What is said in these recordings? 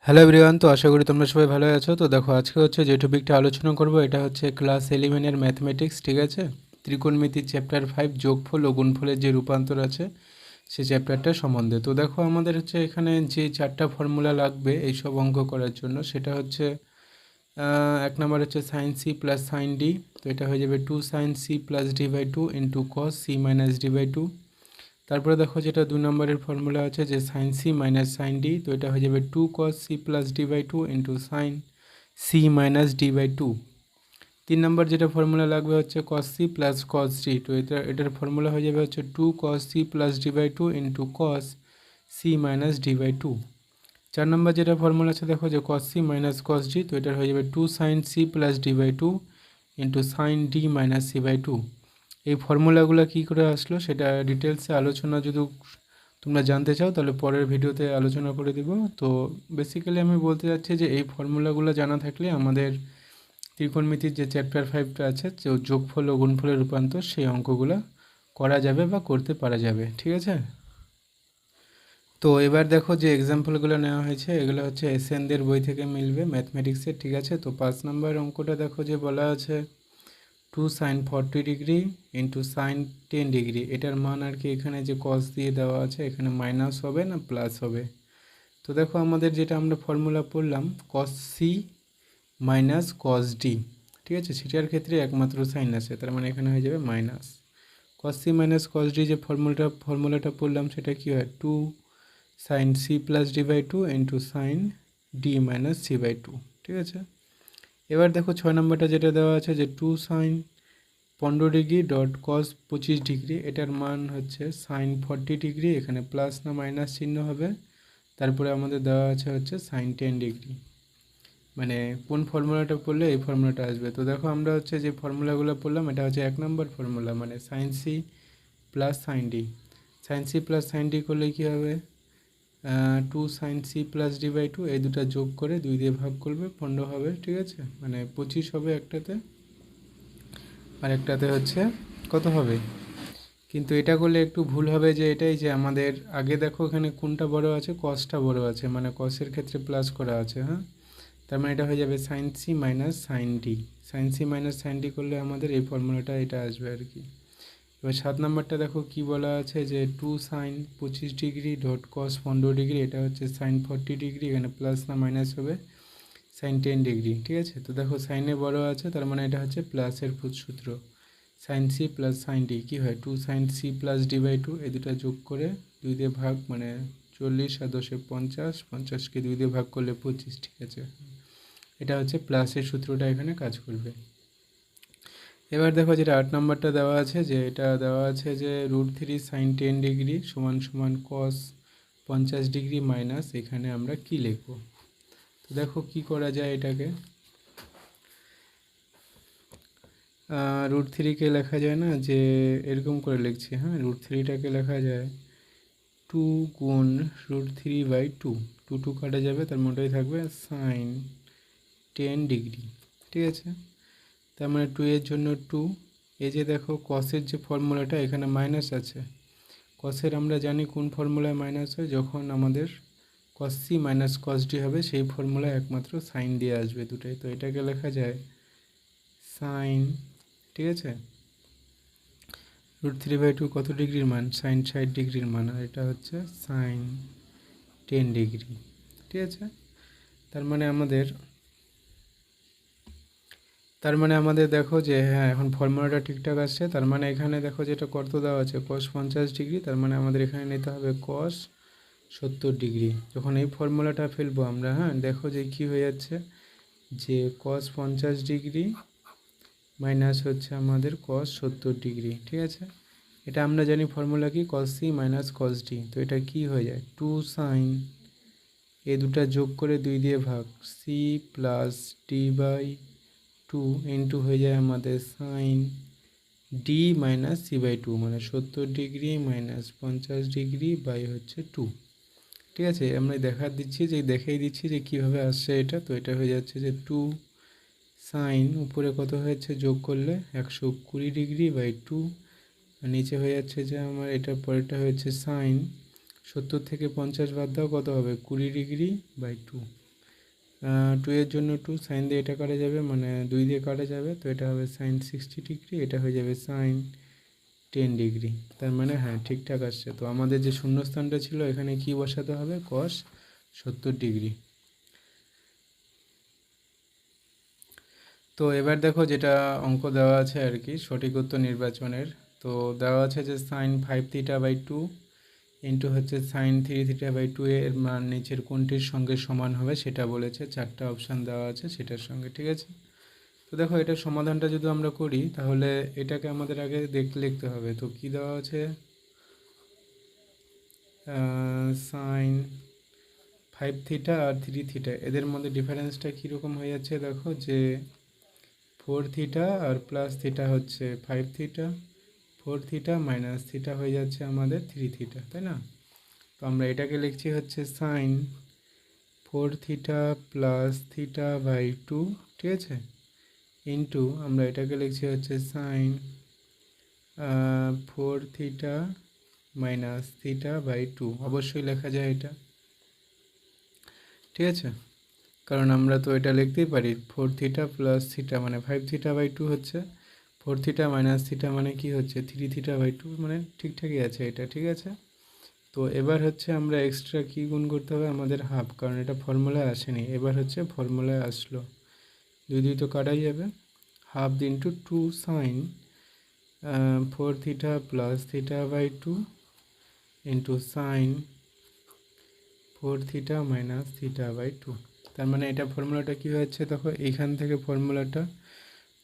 Hello everyone, তো আশা করি তোমরা সবাই ভালো আছো। তো দেখো, আজকে হচ্ছে যে টপিকটা আলোচনা করব এটা হচ্ছে ক্লাস 11-এর ম্যাথমেটিক্স, ঠিক আছে। ত্রিকোণমিতির চ্যাপ্টার 5 যোগফল ও গুণফলের যে রূপান্তর আছে সেই চ্যাপ্টারটা সম্বন্ধে। তো দেখো, আমাদের হচ্ছে এখানে যে চারটা ফর্মুলা লাগবে এইসব অঙ্ক করার জন্য, সেটা হচ্ছে এক নম্বর হচ্ছে sine C plus sine D. তো এটা হয়ে যাবে 2sin c+d/2 into cos C minus D. তারপরে দেখো, যেটা 2 নম্বরের ফর্মুলা আছে যে sine C minus sine D. তো এটা হয়ে যাবে 2 cos c plus D into sine C minus D. 3 নম্বর যেটা ফর্মুলা লাগবে হচ্ছে cos c plus cos d। তো এটার ফর্মুলা হয়ে যাবে হচ্ছে 2 cos c plus D into cos c minus D. 4 নম্বর যেটা ফর্মুলা আছে দেখো যে cos c minus cos d। তো এটা হয়ে যাবে 2sin c plus D into sine D minus c/2। এই ফর্মুলাগুলো কী করে আসলো সেটা ডিটেলসে আলোচনা যদি তোমরা জানতে চাও তাহলে পরের ভিডিওতে আলোচনা করে দিব। তো বেসিক্যালি আমি বলতে চাচ্ছি যে এই ফর্মুলাগুলো জানা থাকলে আমাদের ত্রিকোণমিতির যে চ্যাপ্টার 5টা আছে, যোগফল ও গুণফলের রূপান্তর, সেই অঙ্কগুলো করা যাবে বা করতে পারা যাবে, ঠিক আছে। তো এবার দেখো যে এক্সাম্পলগুলো নেওয়া হয়েছে এগুলো হচ্ছে এসএনদের বই থেকে মিলবে ম্যাথমেটিক্সের, ঠিক আছে। তো 5 নম্বর অঙ্কটা দেখো যে বলা আছে 2sin 40 degree into sign 10 degree. এটার মান আর কি এখানে যে কস দিয়ে দেওয়া আছে এখানে মাইনাস হবে না প্লাস হবে। তো দেখো, আমাদের যেটা আমরা ফর্মুলা পড়লাম cos C minus cos D, ঠিক আছে, সেটার ক্ষেত্রে একমাত্র সাইন আছে, তার মানে এখানে হয়ে যাবে minus. Cos C minus cos D যে ফর্মুলাটা পড়লাম সেটা কি হয়, 2sin c+d/2 into sine D minus c/2, ঠিক আছে। এবার দেখো 6 নম্বরটা যেটা দেওয়া আছে যে 2sin 15 ডিগ্রি ডট কস 25 ডিগ্রি। এটার মান হচ্ছে সাইন 40 ডিগ্রি, এখানে প্লাস না মাইনাস চিহ্ন হবে। তারপরে আমাদের দেওয়া আছে হচ্ছে সাইন 10 ডিগ্রি। মানে কোন ফর্মুলাটা পড়লে এই ফর্মুলাটা আসবে। তো দেখো, আমরা হচ্ছে যে ফর্মুলাগুলো পড়লাম এটা হচ্ছে 1 নম্বর ফর্মুলা, মানে sine C plus sine D. Sine C plus sine D করলে কী হবে, 2sin c+d/2, এই দুটা যোগ করে 2 দিয়ে ভাগ করবে 15 হবে, ঠিক আছে, মানে 25 হবে একটাতে, আর একটাতে হচ্ছে কত হবে। কিন্তু এটা করলে একটু ভুল হবে, যে এটাই যে আমাদের আগে দেখো এখানে কোনটা বড় আছে, কসটা বড় আছে, মানে কসের ক্ষেত্রে প্লাস করা আছে, হ্যাঁ। তার মানে এটা হয়ে যাবে sine C minus sine D. Sine C minus sine D করলে আমাদের এই ফর্মুলাটা এটা আসবে আর কি। এবার 7 নম্বরটা দেখো কি বলা আছে যে 2sin 25 ডিগ্রি ডট কস 15 ডিগ্রি। এটা হচ্ছে সাইন 40 ডিগ্রি, এখানে প্লাস না মাইনাস হবে সাইন 10 ডিগ্রি, ঠিক আছে। তো দেখো সাইনে বড় আছে, তার মানে এটা হচ্ছে প্লাসের সূত্র। Sine C plus sine D কী হয়, 2sin c+d/2, এই দুটা যোগ করে 2 দিয়ে ভাগ, মানে 40 আর 10-এ 50, 50কে 2 দিয়ে ভাগ করলে 25, ঠিক আছে। এটা হচ্ছে প্লাসের সূত্রটা এখানে কাজ করবে। এবার দেখো যেটা 8 নম্বরটা দেওয়া আছে, যে এটা দেওয়া আছে যে √3sin 10 ডিগ্রি সমান সমান কস 50 ডিগ্রি মাইনাস, এখানে আমরা কি লিখব। তো দেখো কি করা যায় এটাকে, √3কে লেখা যায় না যে এরকম করে লিখছি, হ্যাঁ। √3টাকে লেখা যায় 2 গুণ √3/2, 2 কাটা যাবে, তার মধ্যেই থাকবে সাইন 10 ডিগ্রি, ঠিক আছে। তার মানে 2 এর জন্য 2। এই যে দেখো কসের যে ফর্মুলাটা এখানে মাইনাস আছে, কসের আমরা জানি কোন ফর্মুলায় মাইনাস হয়, যখন আমাদের cos C minus cos D হবে সেই ফর্মুলায় একমাত্র সাইন দিয়ে আসবে দুটোই। তো এটাকে লেখা যায় সাইন, ঠিক আছে, √3/2 কত ডিগ্রির মান, সাইন 60 ডিগ্রির মান, আর এটা হচ্ছে সাইন 10 ডিগ্রি, ঠিক আছে। তার মানে আমাদের দেখো যে হ্যাঁ, এখন ফর্মুলাটা ঠিকঠাক আসছে। তার মানে এখানে দেখো যেটা কত দেওয়া আছে কস 50 ডিগ্রি, তার মানে আমাদের এখানে নিতে হবে কস 70 ডিগ্রি। যখন এই ফর্মুলাটা ফেলবো আমরা, হ্যাঁ, দেখো যে কি হয়ে যাচ্ছে, যে কস 50 ডিগ্রি মাইনাস হচ্ছে আমাদের কস 70 ডিগ্রি, ঠিক আছে। এটা আমরা জানি ফর্মুলা কি, cos C minus cos D. তো এটা কি হয়ে যায়, 2sin, এই দুটা যোগ করে 2 দিয়ে ভাগ, সি প্লাস d/2 ইন্টু হয়ে যায় আমাদের সাইন ডি মাইনাস c/2, মানে 70 ডিগ্রি মাইনাস 50 ডিগ্রি বাই হচ্ছে 2, ঠিক আছে। আমরা দেখাই দিচ্ছি যে কীভাবে আসছে এটা। তো এটা হয়ে যাচ্ছে যে 2 সাইন, উপরে কত হয়েছে যোগ করলে 120 ডিগ্রি বাই 2, আর নিচে হয়ে যাচ্ছে যে আমার এটার পরেরটা হয়েছে সাইন 70 থেকে 50 বাদ দাও, কত হবে 20 ডিগ্রি বাই 2। টু এর জন্য টু, সাইন দিয়ে এটা কাটা যাবে, মানে 2 দিয়ে কাটা যাবে, তো এটা হবে সাইন 60 ডিগ্রি, এটা হয়ে যাবে সাইন 10 ডিগ্রি। তার মানে হ্যাঁ ঠিকঠাক আসছে। তো আমাদের যে শূন্যস্থানটা ছিল এখানে কি বসাতে হবে, cos 70 ডিগ্রি। তো এবার দেখো যেটা অঙ্ক দেওয়া আছে আর কি সঠিক উত্তর নির্বাচনের, তো দেওয়া আছে যে সাইন 5θ/2 ইন্টু হচ্ছে সাইন 3θ/2 এর মান নিচের কোনটির সঙ্গে সমান হবে সেটা বলেছে। 4টা অপশান দেওয়া আছে সেটার সঙ্গে, ঠিক আছে। তো দেখো এটার সমাধানটা যদি আমরা করি তাহলে এটাকে আমাদের আগে লিখতে হবে। তো কি দেওয়া আছে, সাইন 5θ আর 3θ এদের মধ্যে ডিফারেন্সটা কীরকম হয়ে যাচ্ছে, দেখো যে 4θ আর প্লাস থিটা হচ্ছে 5θ, 4θ মাইনাস থিটা হয়ে যাচ্ছে আমাদের 3θ, তাই না। তো আমরা এটাকে লিখছি হচ্ছে সাইন 4θ প্লাস θ/2, ঠিক আছে, ইন্টু আমরা এটাকে লিখছি হচ্ছে সাইন 4θ মাইনাস θ/2। অবশ্যই লেখা যায় এটা, ঠিক আছে, কারণ আমরা তো এটা লিখতেই পারি 4θ প্লাস থিটা মানে 5θ/2 হচ্ছে, 4θ মাইনাস থিটা মানে কি হচ্ছে 3θ/2, মানে ঠিকঠাকই আছে এটা, ঠিক আছে। তো এবার হচ্ছে আমরা এক্সট্রা কি গুণ করতে হবে, আমাদের হাফ, কারণ এটা ফর্মুলায় আসেনি, এবার হচ্ছে ফর্মুলায় আসলো, 2 তো কাটাই যাবে, half into 2 sine 4θ plus θ/2 into sine 4θ minus θ/2। তার মানে এটা ফর্মুলাটা কী হচ্ছে, দেখো এইখান থেকে ফর্মুলাটা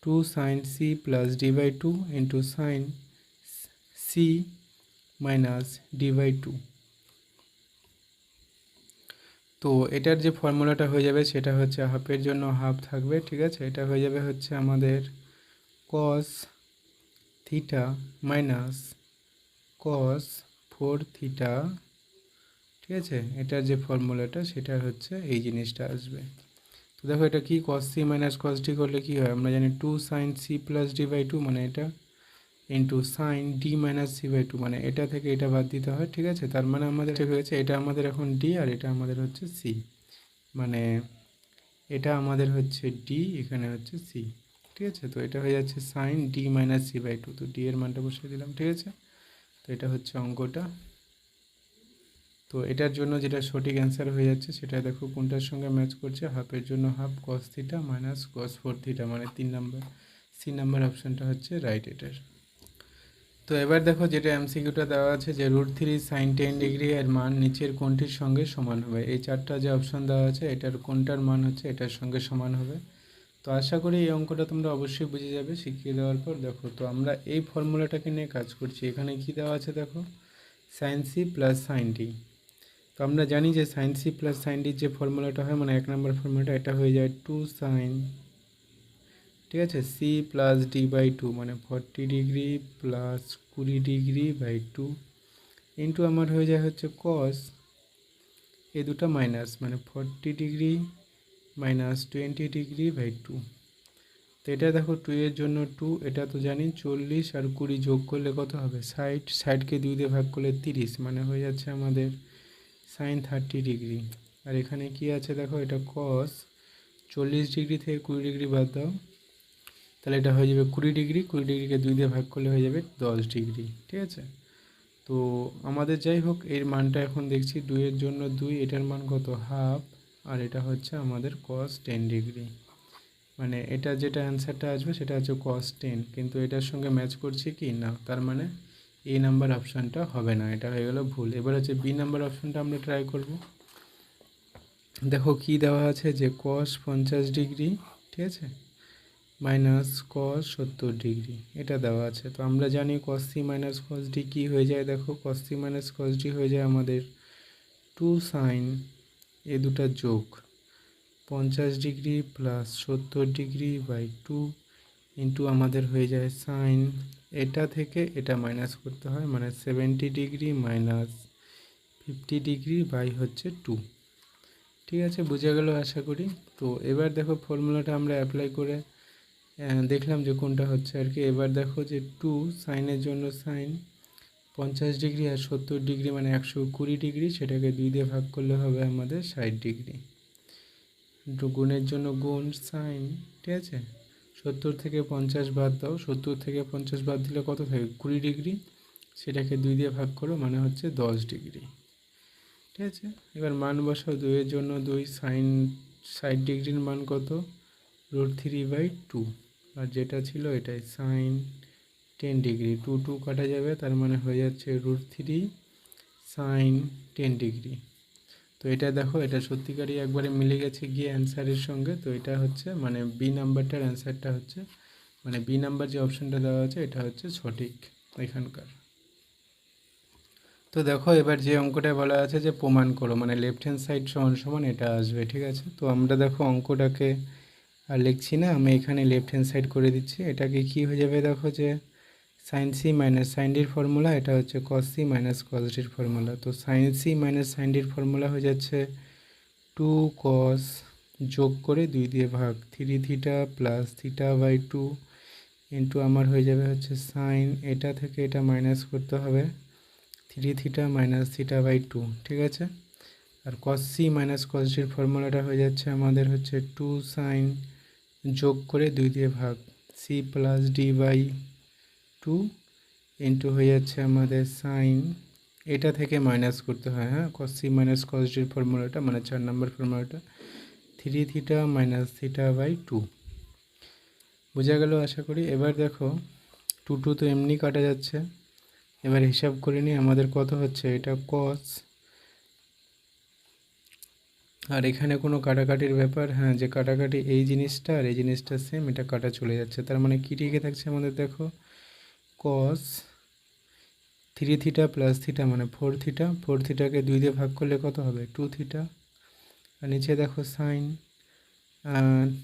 2 sine C plus d/2 into sine C minus d/2। তো এটার যে ফর্মুলাটা হয়ে যাবে সেটা হচ্ছে হাফের জন্য হাফ থাকবে, ঠিক আছে, এটা হয়ে যাবে হচ্ছে আমাদের cos থিটা মাইনাস cos 4θ, ঠিক আছে, এটার যে ফর্মুলাটা সেটা হচ্ছে এই জিনিসটা আসবে। তো দেখো এটা কি cos c minus cos d করলে কি হয়, আমরা জানি 2 সাইন সি প্লাস d/2 মানে এটা into sine D minus c/2 মানে এটা থেকে এটা বাদ দিতে হয়, ঠিক আছে। তার মানে আমাদের ঠিক হয়েছে এটা আমাদের এখন ডি আর এটা আমাদের হচ্ছে সি, মানে এটা আমাদের হচ্ছে ডি, এখানে হচ্ছে সি, ঠিক আছে। তো এটা হয়ে যাচ্ছে সাইন ডি মাইনাস c/2, তো ডি এর মানটা বসিয়ে দিলাম, ঠিক আছে। তো এটা হচ্ছে অঙ্কটা। তো এটার জন্য যেটা সঠিক অ্যান্সার হয়ে যাচ্ছে সেটা দেখো কোনটার সঙ্গে ম্যাচ করছে, হাফের জন্য হাফ cos θ মাইনাস cos 4θ মানে 3 নাম্বার, সি নাম্বার অপশানটা হচ্ছে রাইট এটার। তো এবার দেখো যেটা এমসিকিউটা দেওয়া আছে যে √3 সাইন 10 ডিগ্রি এর মান নিচের কোনটির সঙ্গে সমান হবে, এই 4টা যে অপশান দেওয়া আছে এটার কোনটার মান হচ্ছে এটার সঙ্গে সমান হবে। তো আশা করি এই অঙ্কটা তোমরা অবশ্যই বুঝে যাবে শিখিয়ে দেওয়ার পর। দেখো তো আমরা এই ফর্মুলাটাকে নিয়ে কাজ করছি, এখানে কি দেওয়া আছে দেখো sine C plus sine D. তো আমরা জানি যে সাইন সি প্লাস সাইন ডির যে ফর্মুলাটা হয় মানে 1 নম্বর ফর্মুলাটা, এটা হয়ে যায় 2 সাইন, ঠিক আছে, সি প্লাস d/2 মানে 40 ডিগ্রি প্লাস 20 ডিগ্রি/2 ইন্টু আমার হয়ে যায় হচ্ছে কস, এই দুটো মাইনাস মানে 40 ডিগ্রি মাইনাস 20 ডিগ্রি/2। তো এটা দেখো 2 এর জন্য 2, এটা তো জানি 40 আর 20 যোগ করলে কত হবে 60, 60কে 2 দিয়ে ভাগ করলে 30 মানে হয়ে যাচ্ছে আমাদের সাইন 30 ডিগ্রি। আর এখানে কি আছে দেখো এটা কস 40 ডিগ্রি থেকে 20 ডিগ্রি বাদ দাও, তাহলে এটা হয়ে যাবে 20 ডিগ্রি, 20 ডিগ্রিকে 2 দিয়ে ভাগ করলে হয়ে যাবে 10 ডিগ্রি, ঠিক আছে। তো আমাদের যাই হোক এর মানটা এখন দেখছি 2 এর জন্য 2, এটার মান কত হাফ, আর এটা হচ্ছে আমাদের cos 10 ডিগ্রি, মানে এটা যেটা অ্যান্সারটা আসবে সেটা হচ্ছে cos 10, কিন্তু এটার সঙ্গে ম্যাচ করছে কি না, তার মানে এ নাম্বার অপশানটা হবে না, এটা হয়ে গেল ভুল। এবার হচ্ছে বি নাম্বার অপশানটা আমরা ট্রাই করব। দেখো কি দেওয়া আছে যে cos 50 ডিগ্রি, ঠিক আছে, মাইনাস cos 70 ডিগ্রি এটা দেওয়া আছে। তো আমরা জানি cos c minus cos d কী হয়ে যায়, দেখো cos c minus cos d হয়ে যায় আমাদের 2 সাইন এ দুটা যোগ 50 ডিগ্রি প্লাস 70 ডিগ্রি/2 ইন্টু আমাদের হয়ে যায় সাইন, এটা থেকে এটা মাইনাস করতে হয় মানে 70 ডিগ্রি মাইনাস 50 ডিগ্রি/2, ঠিক আছে, বুঝে গেল আশা করি। তো এবার দেখো ফর্মুলাটা আমরা অ্যাপ্লাই করে দেখলাম যে কোনটা হচ্ছে আর কি। এবার দেখো যে 2 সাইনের জন্য সাইন 50 ডিগ্রি আর 70 ডিগ্রি মানে 120 ডিগ্রি, সেটাকে 2 দিয়ে ভাগ করলে হবে আমাদের 60 ডিগ্রি। গুণের জন্য গুণ সাইন, ঠিক আছে। 70 থেকে 50 বাদ দাও, 70 থেকে 50 বাদ দিলে কত থাকে 20 ডিগ্রি, সেটাকে 2 দিয়ে ভাগ করো মানে হচ্ছে 10 ডিগ্রি, ঠিক আছে। এবার মান বসাও, 2-এর জন্য 2, সাইন 60 ডিগ্রির মান কত √3/2, আর যেটা ছিল এটাই সাইন 10 ডিগ্রি, 2 2 কাটা যাবে, তার মানে হয়ে যাচ্ছে √3 সাইন 10 ডিগ্রি। তো এটা দেখো, এটা সত্যিকারই একবারে মিলে গেছে গিয়ে অ্যান্সারের সঙ্গে। তো এটা হচ্ছে মানে বি নাম্বারটার অ্যান্সারটা হচ্ছে, মানে বি নাম্বার যে অপশানটা দেওয়া আছে এটা হচ্ছে সঠিক এখানকার। তো দেখো এবার যে অঙ্কটা বলা আছে যে প্রমাণ করো, মানে লেফট হ্যান্ড সাইড সমান সমান এটা আসবে, ঠিক আছে। তো আমরা দেখো অঙ্কটাকে আর লিখছি না, আমি এখানে লেফট হ্যান্ড সাইড করে দিচ্ছি। এটাকে কি হয়ে যাবে দেখো, যে সাইন সি মাইনাস সাইন ডির ফর্মুলা, এটা হচ্ছে কস সি মাইনাস কস ডির ফর্মুলা। তো সাইন সি মাইনাস সাইন ডির ফর্মুলা হয়ে যাচ্ছে 2 কস যোগ করে 2 দিয়ে ভাগ 3 থিটা প্লাস θ/2 ইন্টু আমার হয়ে যাবে হচ্ছে সাইন, এটা থেকে এটা মাইনাস করতে হবে 3 থিটা মাইনাস θ/2, ঠিক আছে। আর কস সি মাইনাস কস ডির ফর্মুলাটা হয়ে যাচ্ছে আমাদের হচ্ছে 2 সাইন যোগ করে 2 দিয়ে ভাগ সি প্লাস d/2 ইন্টু হয়ে যাচ্ছে আমাদের সাইন, এটা থেকে মাইনাস করতে হয়, হ্যাঁ, কস সি মাইনাস কস ডির ফর্মুলাটা মানে 4 নম্বর ফর্মুলাটা 3 থিটা মাইনাস θ/2, বোঝা গেল আশা করি। এবার দেখো 2 2 তো এমনি কাটা যাচ্ছে, এবার হিসাব করে নিই আমাদের কত হচ্ছে, এটা কস, আর এখানে কোনো কাটাকাটির ব্যাপার, হ্যাঁ, যে কাটাকাটি এই জিনিসটা আর এই জিনিসটা সেম, এটা কাটা চলে যাচ্ছে, তার মানে কী টিকে থাকছে আমাদের দেখো কস 3 থিটা প্লাস থিটা মানে 4 থিটা, 4 থিটাকে 2 দিয়ে ভাগ করলে কত হবে 2 থিটা, আর নিচে দেখো সাইন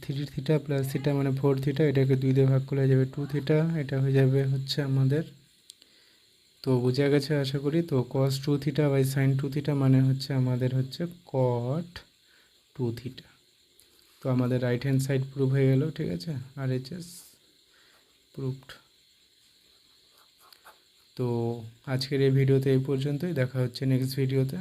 3 থিটা প্লাস থিটা মানে 4 থিটা, এটাকে 2 দিয়ে ভাগ করলে যাবে 2 থিটা, এটা হয়ে যাবে হচ্ছে আমাদের, তো বোঝা গেছে আশা করি। তো কস 2 থিটা বাই সাইন 2 থিটা মানে হচ্ছে আমাদের হচ্ছে কট 2 থিটা। তো আমাদের রাইট হ্যান্ড সাইড প্রুভ হয়ে গেল, ঠিক আছে, আর এইচএস প্রুভড। তো আজকের এই ভিডিওতে এই পর্যন্তই, দেখা হচ্ছে নেক্সট ভিডিওতে।